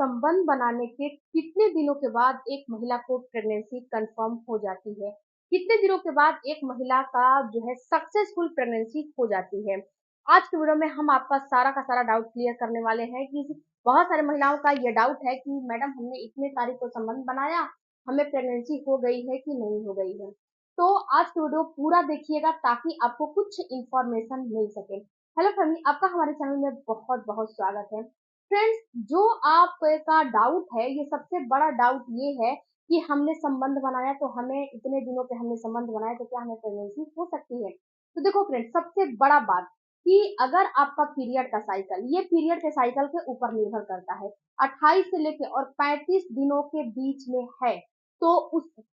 संबंध बनाने के कितने दिनों के बाद एक महिला को प्रेगनेंसी कंफर्म हो जाती है? कितने दिनों के बाद एक महिला का जो है सक्सेसफुल प्रेगनेंसी हो जाती है? आज के वीडियो में हम आपका सारा का सारा डाउट क्लियर करने वाले हैं कि बहुत सारी महिलाओं का ये डाउट है कि मैडम हमने इतने तारीख को संबंध बनाया, हमें प्रेगनेंसी हो गई है कि नहीं हो गई है। तो आज का वीडियो पूरा देखिएगा ताकि आपको कुछ इंफॉर्मेशन मिल सके। हेलो फैमिली, आपका हमारे चैनल में बहुत बहुत स्वागत है। फ्रेंड्स, जो आपका डाउट है, ये सबसे बड़ा डाउट ये है कि हमने संबंध बनाया तो हमें इतने दिनों पे हमने संबंध बनाया तो क्या हमें प्रेगनेंसी हो सकती है? तो देखो फ्रेंड्स, सबसे बड़ा बात कि अगर आपका पीरियड का साइकिल, ये पीरियड के साइकिल के ऊपर निर्भर करता है, 28 से लेके और 35 दिनों के बीच में है, तो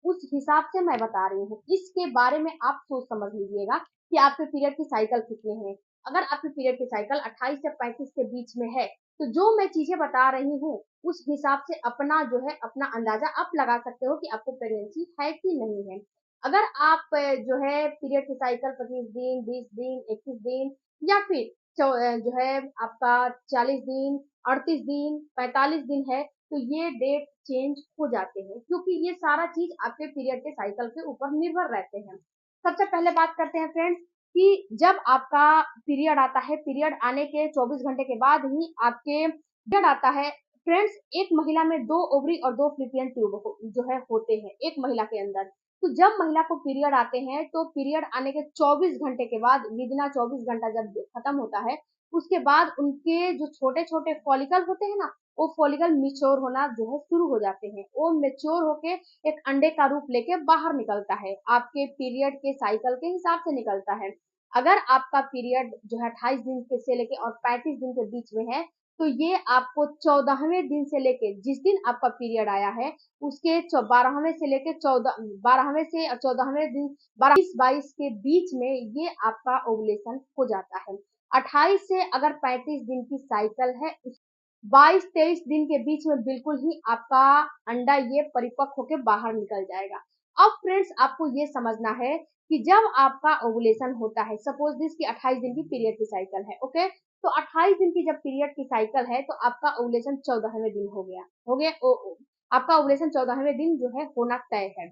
उस हिसाब से मैं बता रही हूँ। इसके बारे में आप सोच समझ लीजिएगा कि आपके पीरियड की साइकिल कितने हैं। अगर आपके पीरियड की साइकिल 28 से 35 के बीच में है, तो जो मैं चीजें बता रही हूँ उस हिसाब से अपना जो है अपना अंदाजा आप लगा सकते हो कि आपको प्रेगनेंसी है कि नहीं है। अगर आप जो है पीरियड की साइकिल 25 दिन, 20 दिन, 21 दिन या फिर जो है आपका 40 दिन, 38 दिन, 45 दिन है, तो ये डेट चेंज हो जाते हैं क्योंकि ये सारा चीज आपके पीरियड के साइकिल के ऊपर निर्भर रहते हैं। सबसे पहले बात करते हैं फ्रेंड्स कि जब आपका पीरियड आता है, पीरियड आने के 24 घंटे के बाद ही आपके पीरियड आता है। फ्रेंड्स, एक महिला में 2 ओवरी और 2 फ्लिपियन ट्यूब जो है होते हैं एक महिला के अंदर। तो जब महिला को पीरियड आते हैं तो पीरियड आने के 24 घंटे के बाद, विदिन 24 घंटा जब खत्म होता है, उसके बाद उनके जो छोटे छोटे फॉलिकल होते हैं ना, वो फॉलिकल मिच्योर होना जो है शुरू हो जाते हैं। वो मेच्योर होके एक अंडे का रूप लेके बाहर निकलता है, आपके पीरियड के साइकिल के हिसाब से निकलता है। अगर आपका पीरियड जो है 28 दिन के से लेके और 35 दिन के बीच में है, तो ये आपको 14वें दिन से लेके, जिस दिन आपका पीरियड आया है उसके 12वें से लेके 12वें से 14वें दिन, 22 के बीच में ये आपका ओवुलेशन हो जाता है। 28 से अगर 35 दिन की साइकिल है, 22-23 दिन के बीच में बिल्कुल ही आपका अंडा ये परिपक्व होकर बाहर निकल जाएगा। अब फ्रेंड्स, आपको ये समझना है कि जब आपका ओवुलेशन होता है, सपोज दिस की 28 दिन की पीरियड की साइकिल है, ओके, तो 28 दिन की जब पीरियड की साइकिल है तो आपका ओवुलेशन 14वें दिन हो गया आपका ओवुलेशन 14वें दिन जो है होना तय है।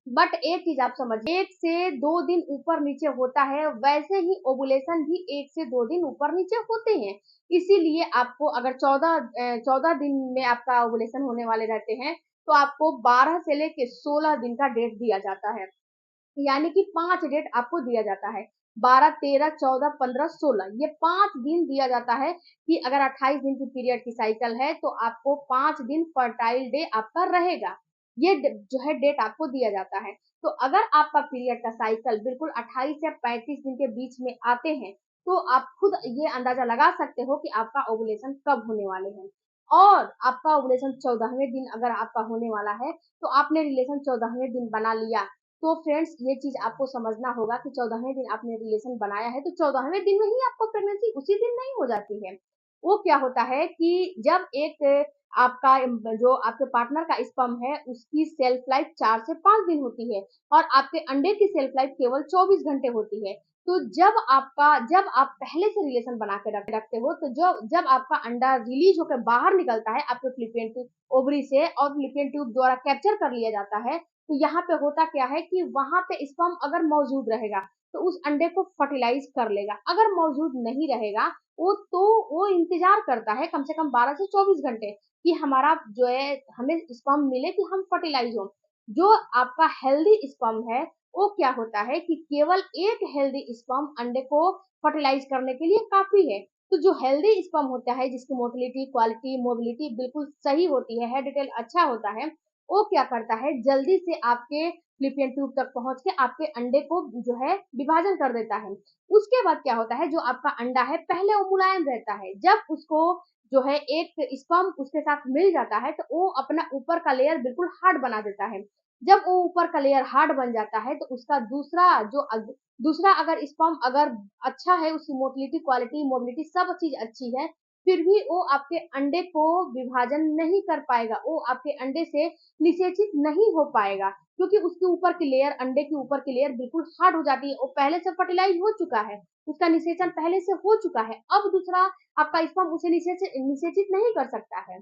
बट एक चीज आप समझिए, 1 से 2 दिन ऊपर नीचे होता है, वैसे ही ओवुलेशन भी 1 से 2 दिन ऊपर नीचे होते हैं। इसीलिए आपको अगर 14 दिन में आपका ओवुलेशन होने वाले रहते हैं, तो आपको 12 से लेके 16 दिन का डेट दिया जाता है। यानी कि 5 डेट आपको दिया जाता है, 12, 13, 14, 15, 16, ये 5 दिन दिया जाता है कि अगर 28 दिन की पीरियड की साइकिल है तो आपको 5 दिन फर्टाइल डे आपका रहेगा। ये जो है डेट आपको दिया जाता है। तो अगर आपका पीरियड का साइकिल बिल्कुल 28 या 35 दिन के बीच में आते हैं, तो आप खुद ये अंदाजा लगा सकते हो कि आपका ओवुलेशन कब होने वाले हैं। और आपका ओवुलेशन 14वें दिन अगर आपका होने वाला है, तो आपने रिलेशन 14वें दिन बना लिया, तो फ्रेंड्स ये चीज आपको समझना होगा कि 14वें दिन आपने रिलेशन बनाया है तो 14वें दिन में ही आपको प्रेगनेंसी उसी दिन नहीं हो जाती है। वो क्या होता है कि जब एक आपका जो आपके पार्टनर का स्पर्म है उसकी सेल्फ लाइफ 4 से 5 दिन होती है और आपके अंडे की सेल्फ लाइफ केवल 24 घंटे होती है। तो जब आप पहले से रिलेशन बना के रखते हो, तो जब आपका अंडा रिलीज होकर बाहर निकलता है आपके फ्लिपियन ट्यूब ओवरी से और फ्लिपियन ट्यूब द्वारा कैप्चर कर लिया जाता है, तो यहाँ पे होता क्या है कि वहां पे स्पर्म अगर मौजूद रहेगा तो उस अंडे को फर्टिलाइज कर लेगा। अगर मौजूद नहीं रहेगा वो इंतजार करता है कम से कम 12 से 24 घंटे कि हमारा जो है हमें स्पर्म मिले कि हम फर्टिलाइज हो। जो आपका हेल्दी स्पर्म है, वो क्या होता है कि केवल एक हेल्दी स्पर्म अंडे को फर्टिलाइज करने के लिए काफी है। तो जो हेल्दी स्पर्म होता है जिसकी मोटिलिटी, क्वालिटी, मोबिलिटी बिल्कुल सही होती है, हेड डिटेल अच्छा होता है, वो क्या करता है जल्दी से आपके फ्लिपियन ट्यूब तक पहुंच के आपके अंडे को जो है विभाजन कर देता है। उसके बाद क्या होता है, जो आपका अंडा है पहले वो मुलायम रहता है, जब उसको जो है एक स्पर्म उसके साथ मिल जाता है तो वो अपना ऊपर का लेयर बिल्कुल हार्ड बना देता है। जब वो ऊपर का लेयर हार्ड बन जाता है तो उसका दूसरा अगर स्पर्म अगर अच्छा है, उसकी मोटिलिटी, क्वालिटी, मोबिलिटी सब चीज अच्छी है, फिर भी वो आपके अंडे को विभाजन नहीं कर पाएगा, वो आपके अंडे से निषेचित नहीं हो पाएगा क्योंकि उसके ऊपर की लेयर, अंडे के ऊपर की लेयर बिल्कुल हार्ड हो जाती है, वो पहले से फर्टिलाइज हो चुका है, उसका निषेचन पहले से हो चुका है। अब दूसरा आपका स्पर्म उसे निषेचित नहीं कर सकता है।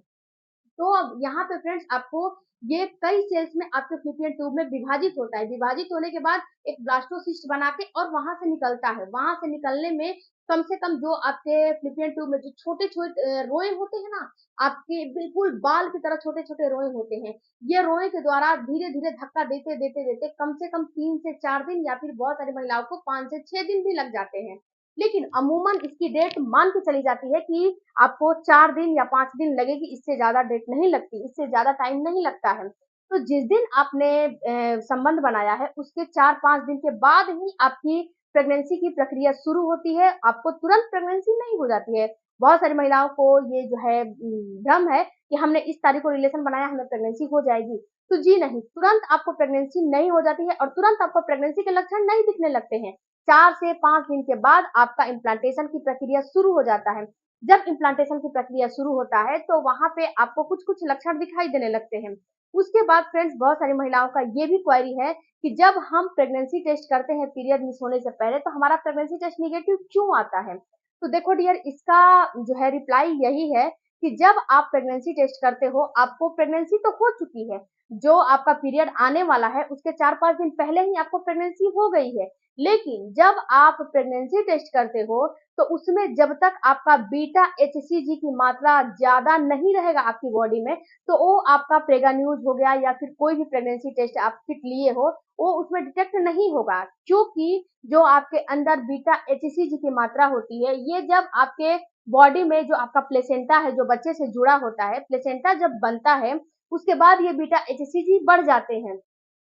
तो अब यहाँ पे फ्रेंड्स आपको ये कई सेल्स में आपके फिलिपियन ट्यूब में विभाजित होता है। विभाजित होने के बाद एक ब्लास्टोसिस्ट बना के और वहां से निकलता है। वहां से निकलने में कम से कम जो आपके फिलिपियन ट्यूब में जो छोटे छोटे रोए होते हैं ना, आपके बिल्कुल बाल की तरह छोटे छोटे रोए होते हैं, ये रोए के द्वारा धीरे धीरे धक्का देते देते देते कम से कम 3 से 4 दिन या फिर बहुत सारी महिलाओं को 5 से 6 दिन भी लग जाते हैं। लेकिन अमूमन इसकी डेट मान के चली जाती है कि आपको 4 दिन या 5 दिन लगेगी, इससे ज्यादा डेट नहीं लगती, इससे ज्यादा टाइम नहीं लगता है। तो जिस दिन आपने संबंध बनाया है उसके 4-5 दिन के बाद ही आपकी प्रेगनेंसी की प्रक्रिया शुरू होती है। आपको तुरंत प्रेगनेंसी नहीं हो जाती है। बहुत सारी महिलाओं को ये जो है भ्रम है कि हमने इस तारीख को रिलेशन बनाया, हमें प्रेगनेंसी हो जाएगी। तो जी नहीं, तुरंत आपको प्रेगनेंसी नहीं हो जाती है और तुरंत आपको प्रेगनेंसी के लक्षण नहीं दिखने लगते हैं। 4 से 5 दिन के बाद आपका इम्प्लांटेशन की प्रक्रिया शुरू हो जाता है। जब इम्प्लांटेशन की प्रक्रिया शुरू होता है तो वहां पे आपको कुछ कुछ लक्षण दिखाई देने लगते हैं। उसके बाद फ्रेंड्स बहुत सारी महिलाओं का ये भी क्वेरी है कि जब हम प्रेगनेंसी टेस्ट करते हैं पीरियड मिस होने से पहले तो हमारा प्रेगनेंसी टेस्ट निगेटिव क्यों आता है। तो देखो डियर, इसका जो है रिप्लाई यही है कि जब आप प्रेगनेंसी टेस्ट करते हो आपको प्रेगनेंसी तो हो चुकी है, जो आपका पीरियड आने वाला है उसके 4-5 दिन पहले ही आपको प्रेगनेंसी हो गई है। लेकिन जब आप प्रेगनेंसी टेस्ट करते हो तो उसमें जब तक आपका बीटा एचसीजी की मात्रा ज्यादा नहीं रहेगा आपकी बॉडी में, तो वो आपका प्रेगा न्यूज हो गया या फिर कोई भी प्रेगनेंसी टेस्ट आप किट लिए हो, वो उसमें डिटेक्ट नहीं होगा। क्योंकि जो आपके अंदर बीटा एचसीजी की मात्रा होती है, ये जब आपके बॉडी में जो आपका प्लेसेंटा है जो बच्चे से जुड़ा होता है, प्लेसेंटा जब बनता है उसके बाद ये बीटा एचसीजी बढ़ जाते हैं,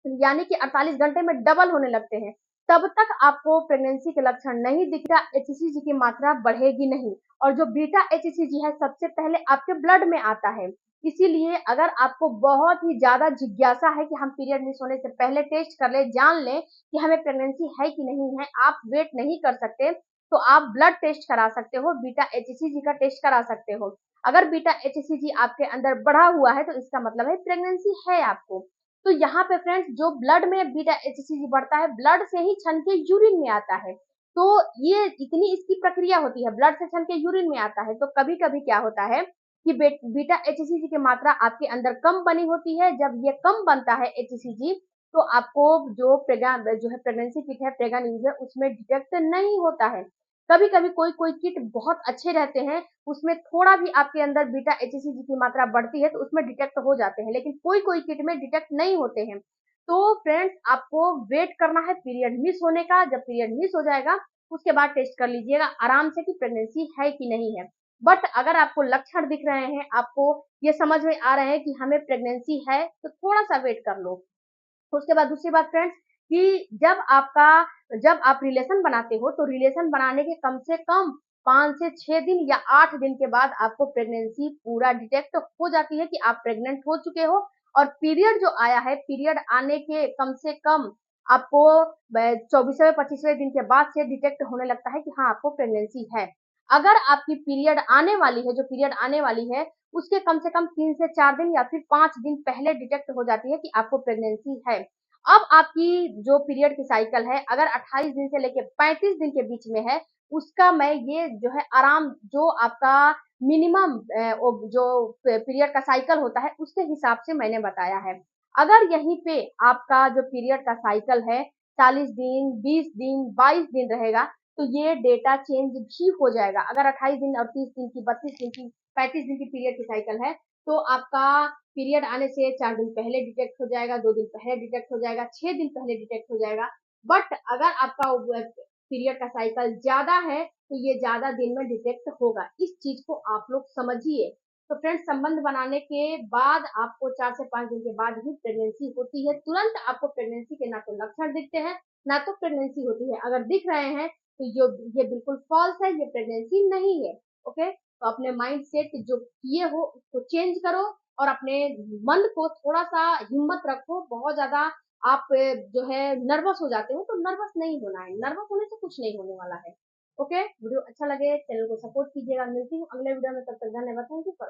यानी कि 48 घंटे में डबल होने लगते हैं। तब तक आपको प्रेगनेंसी के लक्षण नहीं दिखेगा, एचसीजी की मात्रा बढ़ेगी नहीं। और जो बीटा एचसीजी है सबसे पहले आपके ब्लड में आता है। इसीलिए अगर आपको बहुत ही ज्यादा जिज्ञासा है कि हम पीरियड मिस होने से पहले टेस्ट कर ले, जान ले कि हमें प्रेगनेंसी है कि नहीं है, आप वेट नहीं कर सकते, तो आप ब्लड टेस्ट करा सकते हो, बीटा एचसीजी का टेस्ट करा सकते हो। अगर बीटा एचसीजी आपके अंदर बढ़ा हुआ है तो इसका मतलब है प्रेगनेंसी है आपको। तो यहाँ पे फ्रेंड्स जो ब्लड में बीटा एचसीजी बढ़ता है, ब्लड से ही छन के यूरिन में आता है। तो ये इतनी इसकी प्रक्रिया होती है, ब्लड से छन के यूरिन में आता है। तो कभी कभी क्या होता है कि बीटा एचसीजी की मात्रा आपके अंदर कम बनी होती है। जब ये कम बनता है एचसीजी, तो आपको जो है प्रेगनेंसी किट है, प्रेगा न्यूज है, उसमें डिटेक्ट नहीं होता है। कभी कभी कोई कोई किट बहुत अच्छे रहते हैं, उसमें थोड़ा भी आपके अंदर बीटा एचसीजी की मात्रा बढ़ती है तो उसमें डिटेक्ट हो जाते हैं, लेकिन कोई कोई किट में डिटेक्ट नहीं होते हैं। तो फ्रेंड्स आपको वेट करना है पीरियड मिस होने का। जब पीरियड मिस हो जाएगा उसके बाद टेस्ट कर लीजिएगा आराम से कि प्रेगनेंसी है कि नहीं है। बट अगर आपको लक्षण दिख रहे हैं, आपको ये समझ में आ रहे हैं कि हमें प्रेगनेंसी है, तो थोड़ा सा वेट कर लो। उसके बाद दूसरी बात फ्रेंड्स कि जब आप रिलेशन बनाते हो तो रिलेशन बनाने के कम से कम 5 से 6 दिन या 8 दिन के बाद आपको प्रेगनेंसी पूरा डिटेक्ट हो जाती है कि आप प्रेग्नेंट हो चुके हो। और पीरियड जो आया है, पीरियड आने के कम से कम आपको 24वें 25वें दिन के बाद से डिटेक्ट होने लगता है कि हाँ आपको प्रेगनेंसी है। अगर आपकी पीरियड आने वाली है, जो पीरियड आने वाली है उसके कम से कम 3 से 4 दिन या फिर 5 दिन पहले डिटेक्ट हो जाती है कि आपको प्रेगनेंसी है। अब आपकी जो पीरियड की साइकिल है अगर 28 दिन से लेकर 35 दिन के बीच में है, उसका मैं ये जो है आराम जो आपका मिनिमम जो पीरियड का साइकिल होता है उसके हिसाब से मैंने बताया है। अगर यहीं पे आपका जो पीरियड का साइकिल है 40 दिन, 20 दिन, 22 दिन रहेगा, तो ये डेटा चेंज भी हो जाएगा। अगर 28 दिन और 30 दिन की, 32 दिन की, 35 दिन की पीरियड की साइकिल है, तो आपका पीरियड आने से 4 दिन पहले डिटेक्ट हो जाएगा, 2 दिन पहले डिटेक्ट हो जाएगा, 6 दिन पहले डिटेक्ट हो जाएगा। बट अगर आपका पीरियड का साइकिल ज्यादा है तो ये ज्यादा दिन में डिटेक्ट होगा। इस चीज को आप लोग समझिए। तो फ्रेंड्स संबंध बनाने के बाद आपको 4 से 5 दिन के बाद ही प्रेगनेंसी होती है। तुरंत आपको प्रेगनेंसी के ना तो लक्षण दिखते हैं ना तो प्रेगनेंसी होती है। अगर दिख रहे हैं तो ये बिल्कुल फॉल्स है, ये प्रेगनेंसी नहीं है। ओके, तो अपने माइंड सेट जो किए हो उसको चेंज करो और अपने मन को थोड़ा सा हिम्मत रखो। बहुत ज्यादा आप जो है नर्वस हो जाते हो तो नर्वस नहीं होना है, नर्वस होने से कुछ नहीं होने वाला है। ओके, वीडियो अच्छा लगे चैनल को सपोर्ट कीजिएगा। मिलती हूँ अगले वीडियो में, तब तक धन्यवाद, थैंक यू फॉर